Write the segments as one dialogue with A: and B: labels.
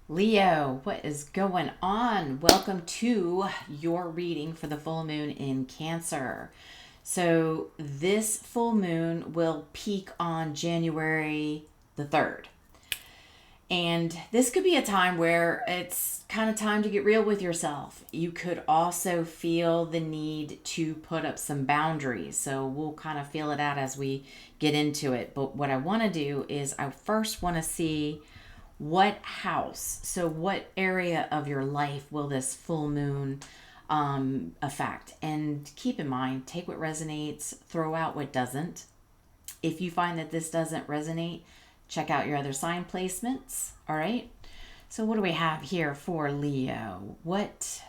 A: Leo, what is going on? Welcome to your reading for the full moon in Cancer. So this full moon will peak on January the 3rd. And this could be a time where it's kind of time to get real with yourself. You could also feel the need to put up some boundaries. So we'll kind of feel it out as we get into it. But what I want to do is I first want to see what house, so what area of your life will this full moon affect? And keep in mind, take what resonates, throw out what doesn't. If you find that this doesn't resonate, check out your other sign placements. All right. So what do we have here for Leo? What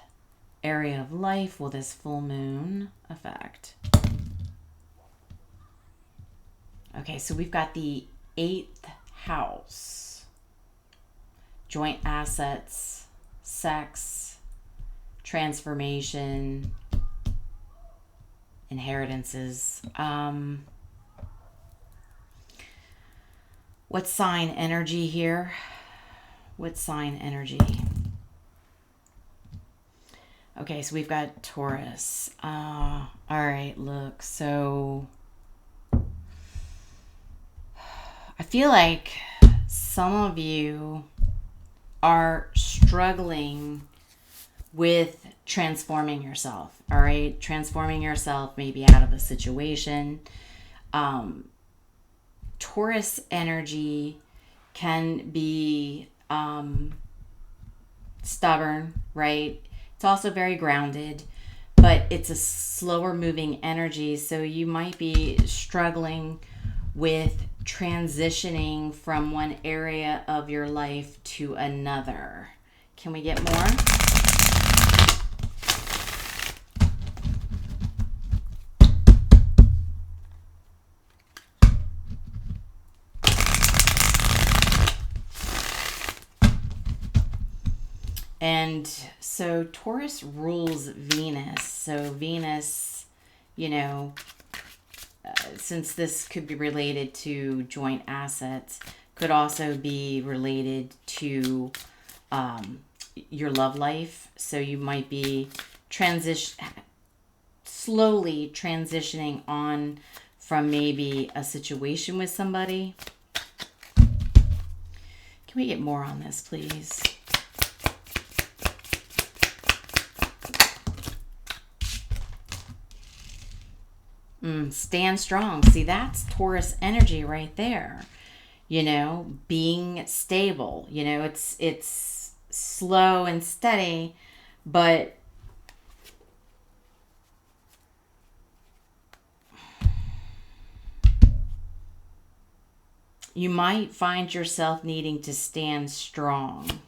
A: area of life will this full moon affect? Okay, so we've got the 8th house. Joint assets, sex, transformation, inheritances. What sign energy here? What sign energy? Okay, so we've got Taurus. All right, look, so I feel like some of you are struggling with transforming yourself, all right? Transforming yourself maybe out of a situation. Taurus energy can be stubborn, right? It's also very grounded, but it's a slower moving energy, so you might be struggling with transitioning from one area of your life to another. Can we get more? And so Taurus rules Venus. So Venus, since this could be related to joint assets, could also be related to your love life. So you might be slowly transitioning on from maybe a situation with somebody. Can we get more on this, please? Stand strong. See, that's Taurus energy right there. Being stable. It's slow and steady, but you might find yourself needing to stand strong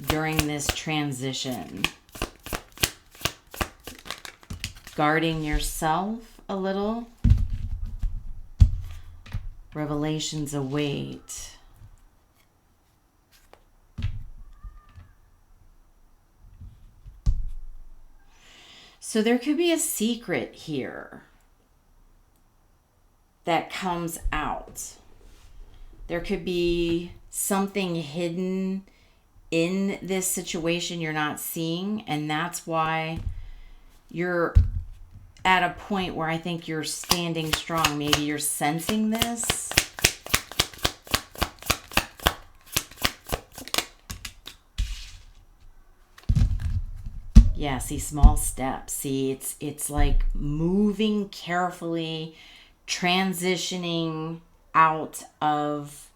A: during this transition. Guarding yourself a little. Revelations await. So there could be a secret here that comes out. There could be something hidden in this situation you're not seeing, and that's why you're at a point where I think you're standing strong. Maybe you're sensing this. Yeah, see, small steps. See, it's like moving carefully, transitioning out of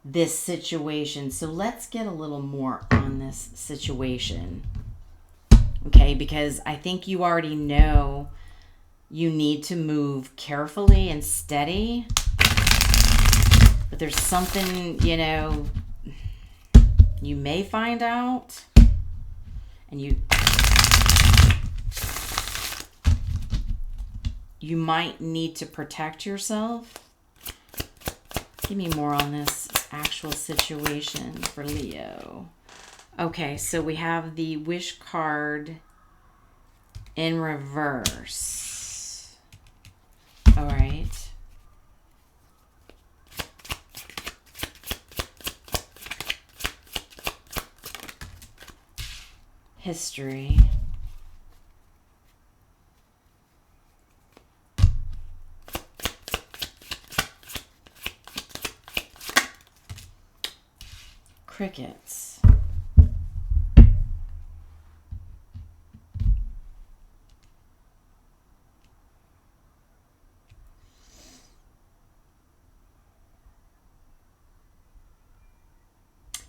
A: this situation. So let's get a little more on this situation. Okay, because I think you already know you need to move carefully and steady. But there's something, you may find out. And you might need to protect yourself. Give me more on this actual situation for Leo. Okay, so we have the wish card in reverse. All right. history. Crickets.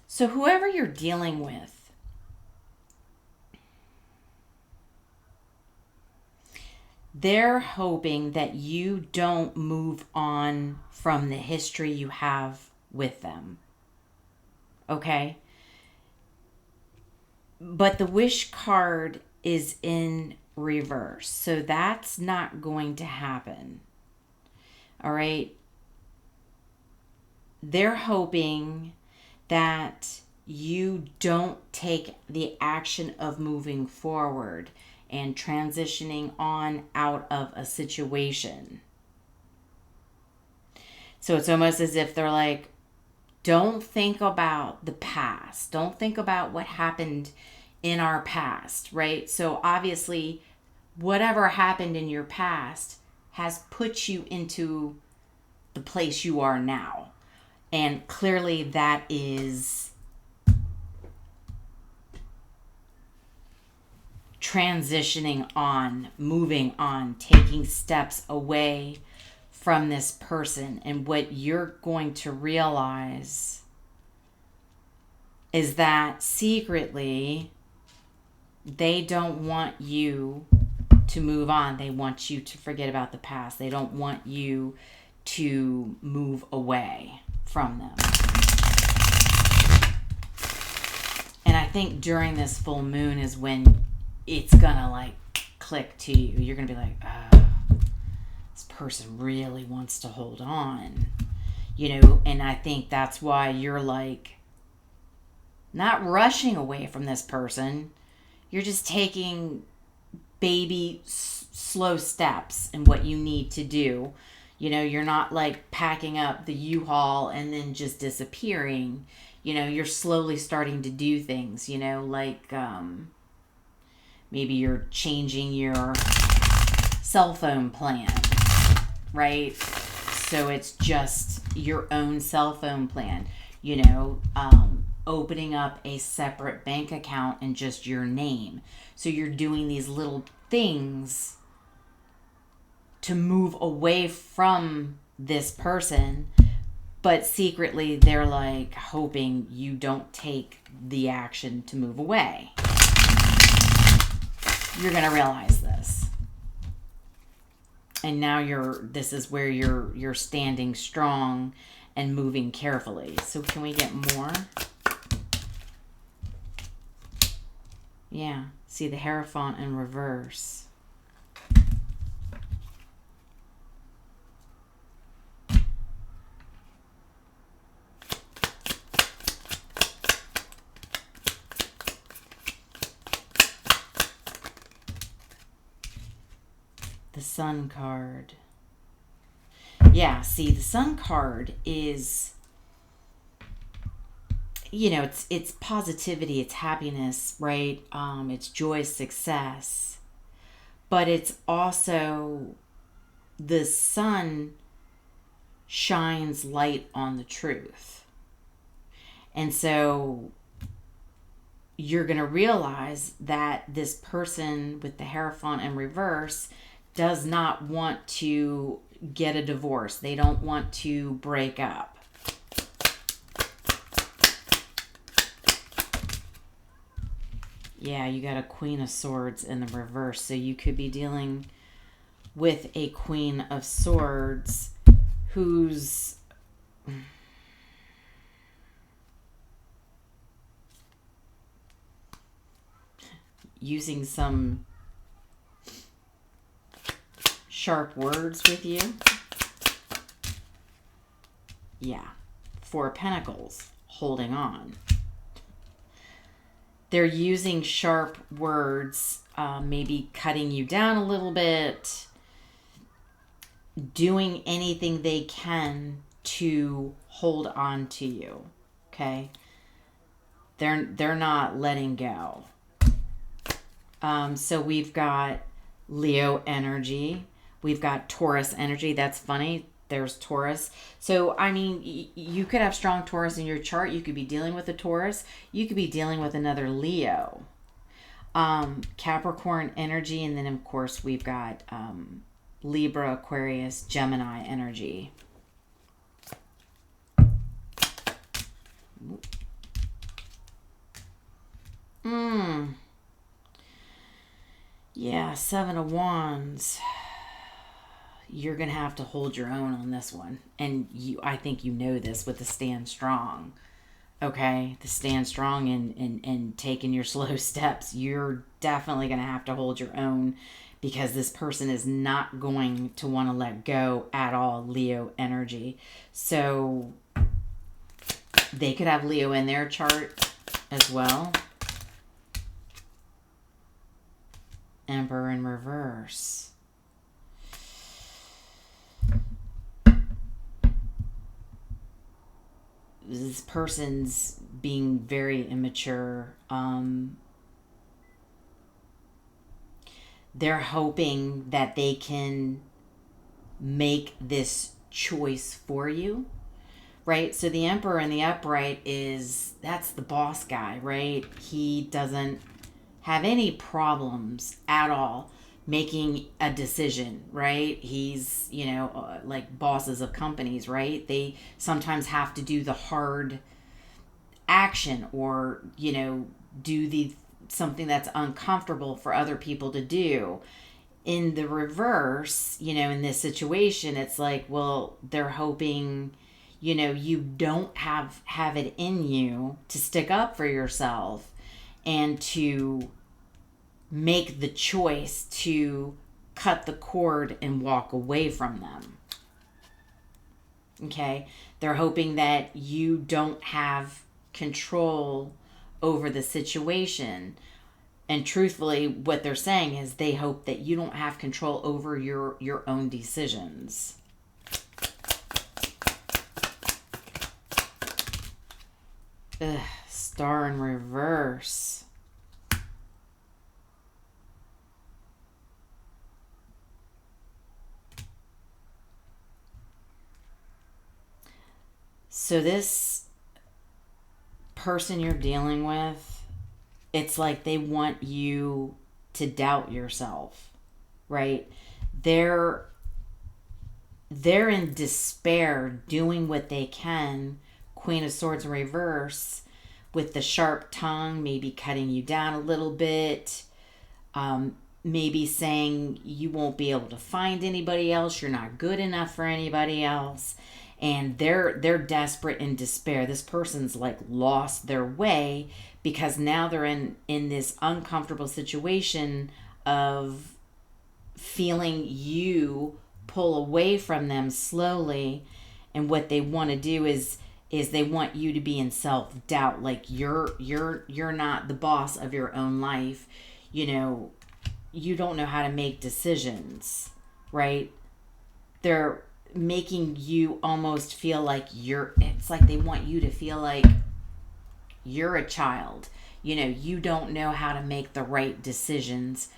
A: So whoever you're dealing with, they're hoping that you don't move on from the history you have with them. Okay? But the wish card is in reverse. So that's not going to happen. All right? They're hoping that you don't take the action of moving forward and transitioning on out of a situation. So it's almost as if they're like, don't think about the past. Don't think about what happened in our past, right? So obviously, whatever happened in your past has put you into the place you are now. And clearly that is transitioning on, moving on, taking steps away from this person. And what you're going to realize is that secretly they don't want you to move on. They want you to forget about the past. They don't want you to move away from them. And I think during this full moon is when it's gonna like click to you. You're gonna be like, oh, this person really wants to hold on, you know. And I think that's why you're like not rushing away from this person. You're just taking baby slow steps in what you need to do. You know, you're not like packing up the U-Haul and then just disappearing. You know, you're slowly starting to do things, you know, like maybe you're changing your cell phone plan, right? So it's just your own cell phone plan, you know, opening up a separate bank account in just your name. So you're doing these little things to move away from this person, but secretly they're like hoping you don't take the action to move away. You're going to realize this. And now this is where you're standing strong and moving carefully. So can we get more? Yeah. See the Hierophant in reverse. The Sun card. Yeah, see, the Sun card is, you know, it's positivity, it's happiness, right? It's joy, success. But it's also the sun shines light on the truth. And so you're going to realize that this person with the Hierophant in reverse does not want to get a divorce. They don't want to break up. Yeah, you got a Queen of Swords in the reverse. So you could be dealing with a Queen of Swords who's using some sharp words with you. Yeah. Four of Pentacles, holding on. They're using sharp words, maybe cutting you down a little bit, doing anything they can to hold on to you. Okay? They're not letting go. So we've got Leo energy. We've got Taurus energy. That's funny. There's Taurus. So, I mean, you could have strong Taurus in your chart. You could be dealing with a Taurus. You could be dealing with another Leo. Capricorn energy. And then, of course, we've got Libra, Aquarius, Gemini energy. Yeah, Seven of Wands. You're going to have to hold your own on this one. And I think you know this with the stand strong. Okay? The stand strong and taking your slow steps. You're definitely going to have to hold your own because this person is not going to want to let go at all, Leo energy. So they could have Leo in their chart as well. Emperor in reverse. This person's being very immature. They're hoping that they can make this choice for you, right? So the Emperor in the upright that's the boss guy, right? He doesn't have any problems at all making a decision, right? He's, like bosses of companies, right? They sometimes have to do the hard action or, do something that's uncomfortable for other people to do. In the reverse, in this situation, it's like, well, they're hoping, you don't have it in you to stick up for yourself and to make the choice to cut the cord and walk away from them. Okay? They're hoping that you don't have control over the situation. And truthfully, what they're saying is they hope that you don't have control over your own decisions. Star in reverse. So this person you're dealing with, it's like they want you to doubt yourself, right? They're in despair, doing what they can. Queen of Swords in reverse, with the sharp tongue, maybe cutting you down a little bit, maybe saying you won't be able to find anybody else, you're not good enough for anybody else. And they're desperate in despair. This person's like lost their way because now they're in this uncomfortable situation of feeling you pull away from them slowly. And what they want to do is they want you to be in self-doubt, like you're not the boss of your own life. You don't know how to make decisions, right? They're making you almost feel like it's like they want you to feel like you're a child. You don't know how to make the right decisions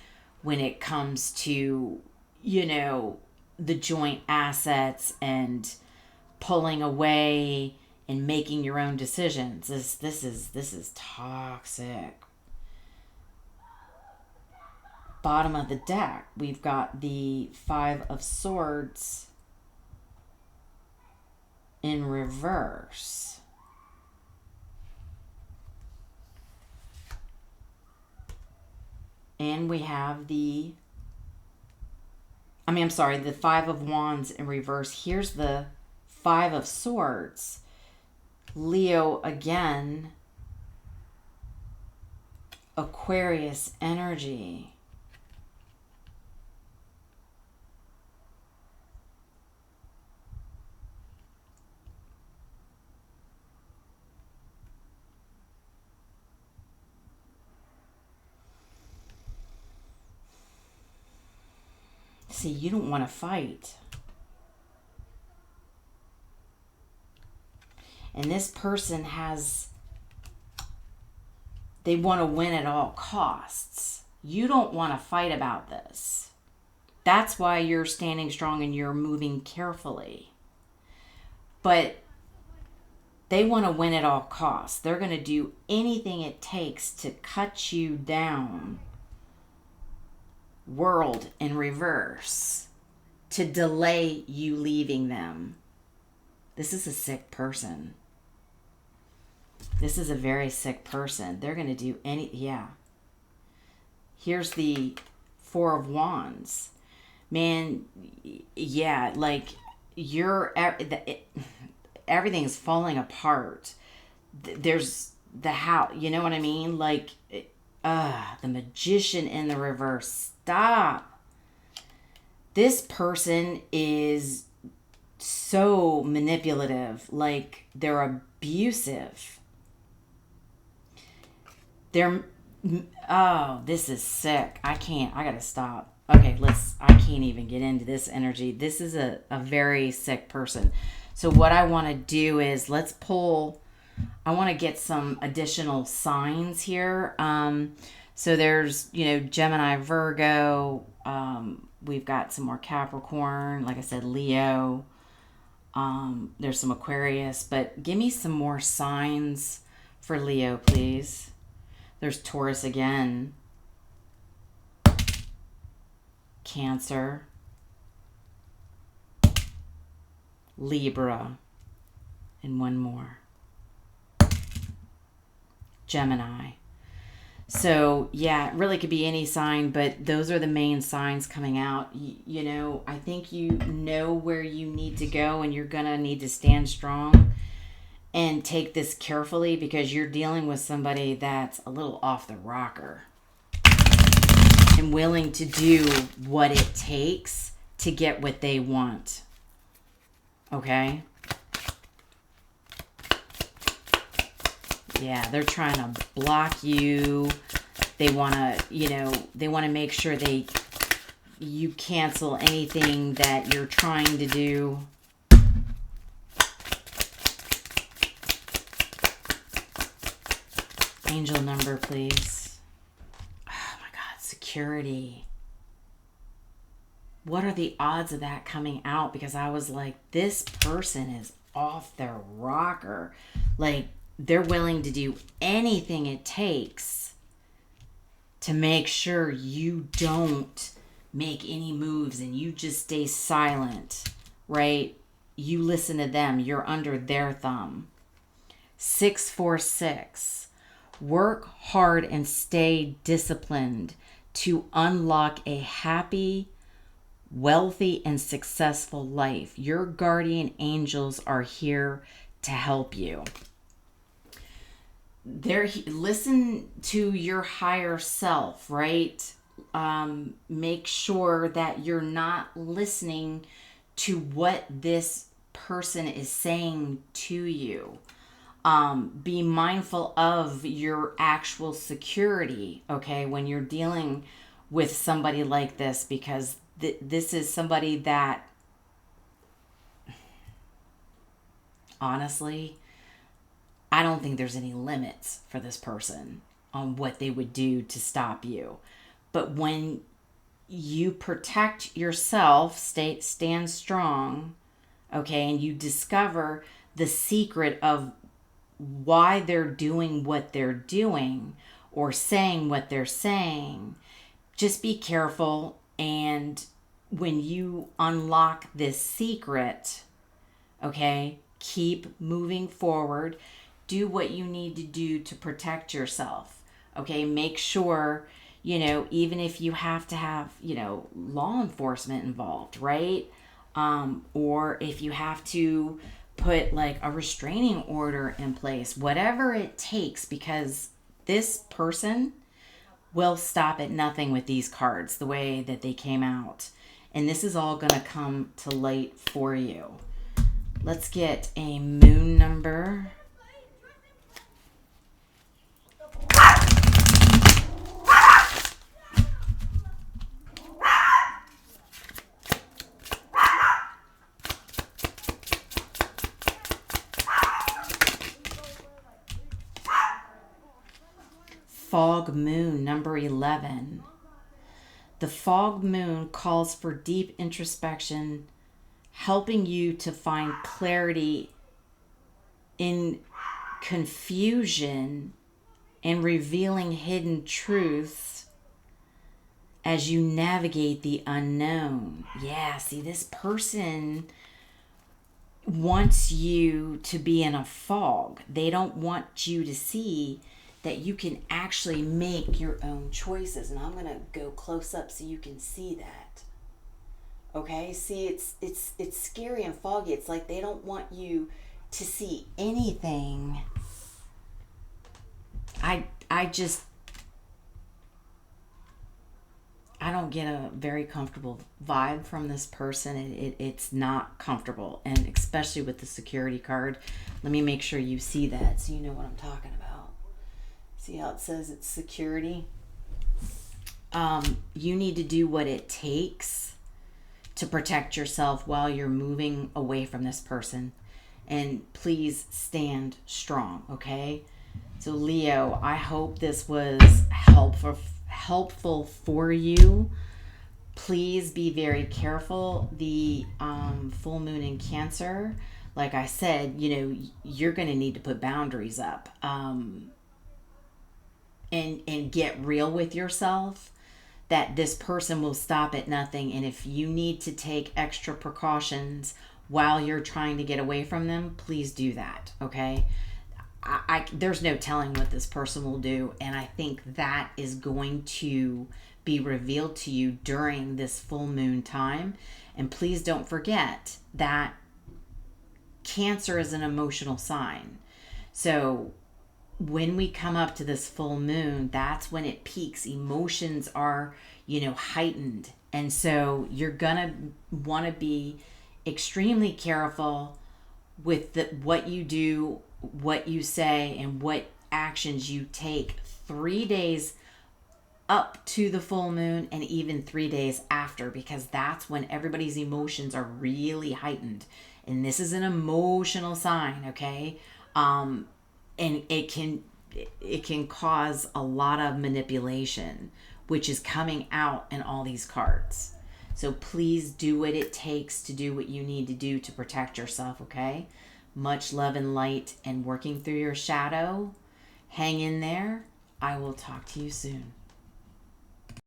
A: when it comes to, the joint assets and pulling away and making your own decisions. This is toxic. Bottom of the deck, we've got the Five of Swords in reverse. And we have the Five of Wands in reverse. Here's the Five of Swords. Leo again. Aquarius energy. See, you don't want to fight. And this person they want to win at all costs. You don't want to fight about this. That's why you're standing strong and you're moving carefully. But they want to win at all costs. They're going to do anything it takes to cut you down. World in reverse. To delay you leaving them. This is a sick person. This is a very sick person. They're going to do yeah. Here's the Four of Wands. Man, yeah, like everything's falling apart. There's the house, you know what I mean? Like, the Magician in the reverse. Stop. This person is so manipulative. Like, they're abusive. This is sick. I gotta stop. Okay, I can't even get into this energy. This is a very sick person. So what I want to do is I want to get some additional signs here. So there's, Gemini, Virgo. We've got some more Capricorn. Like I said, Leo. There's some Aquarius. But give me some more signs for Leo, please. There's Taurus again. Cancer. Libra. And one more. Gemini. So, yeah, it really could be any sign, but those are the main signs coming out. I think you know where you need to go, and you're going to need to stand strong and take this carefully, because you're dealing with somebody that's a little off the rocker and willing to do what it takes to get what they want. Okay? Yeah, they're trying to block you. They want to, make sure you cancel anything that you're trying to do. Angel number, please. Oh my God, security. What are the odds of that coming out? Because I was like, this person is off their rocker. Like, they're willing to do anything it takes to make sure you don't make any moves and you just stay silent, right? You listen to them. You're under their thumb. 646. Work hard and stay disciplined to unlock a happy, wealthy, and successful life. Your guardian angels are here to help you. Listen to your higher self, right? Make sure that you're not listening to what this person is saying to you. Be mindful of your actual security, okay, when you're dealing with somebody like this, because this is somebody that, honestly, I don't think there's any limits for this person on what they would do to stop you. But when you protect yourself, stand strong, okay, and you discover the secret of why they're doing what they're doing or saying what they're saying, just be careful. And when you unlock this secret, okay, keep moving forward. Do what you need to do to protect yourself. Okay, make sure, even if you have to have, law enforcement involved, right? Or if you have to put like a restraining order in place, whatever it takes, because this person will stop at nothing with these cards the way that they came out. And this is all going to come to light for you. Let's get a moon number. Fog moon number 11. The fog moon calls for deep introspection, helping you to find clarity in confusion and revealing hidden truths as you navigate the unknown. Yeah, see, this person wants you to be in a fog. They don't want you to see that you can actually make your own choices. And I'm going to go close up so you can see that. Okay? See, it's scary and foggy. It's like they don't want you to see anything. I don't get a very comfortable vibe from this person. It's not comfortable, and especially with the security card. Let me make sure you see that so you know what I'm talking about. See how it says it's security? You need to do what it takes to protect yourself while you're moving away from this person. And please stand strong, okay? So Leo, I hope this was helpful for you. Please be very careful. The full moon in Cancer, like I said, you're going to need to put boundaries up and get real with yourself, that this person will stop at nothing. And if you need to take extra precautions while you're trying to get away from them, please do that, okay? There's no telling what this person will do, and I think that is going to be revealed to you during this full moon time. And please don't forget that Cancer is an emotional sign. So when we come up to this full moon, that's when it peaks. Emotions are, heightened. And so you're going to want to be extremely careful with what you do, what you say, and what actions you take 3 days up to the full moon and even 3 days after, because that's when everybody's emotions are really heightened. And this is an emotional sign, okay? And it can cause a lot of manipulation, which is coming out in all these cards. So please do what it takes to do what you need to do to protect yourself, okay? Much love and light, and working through your shadow. Hang in there. I will talk to you soon.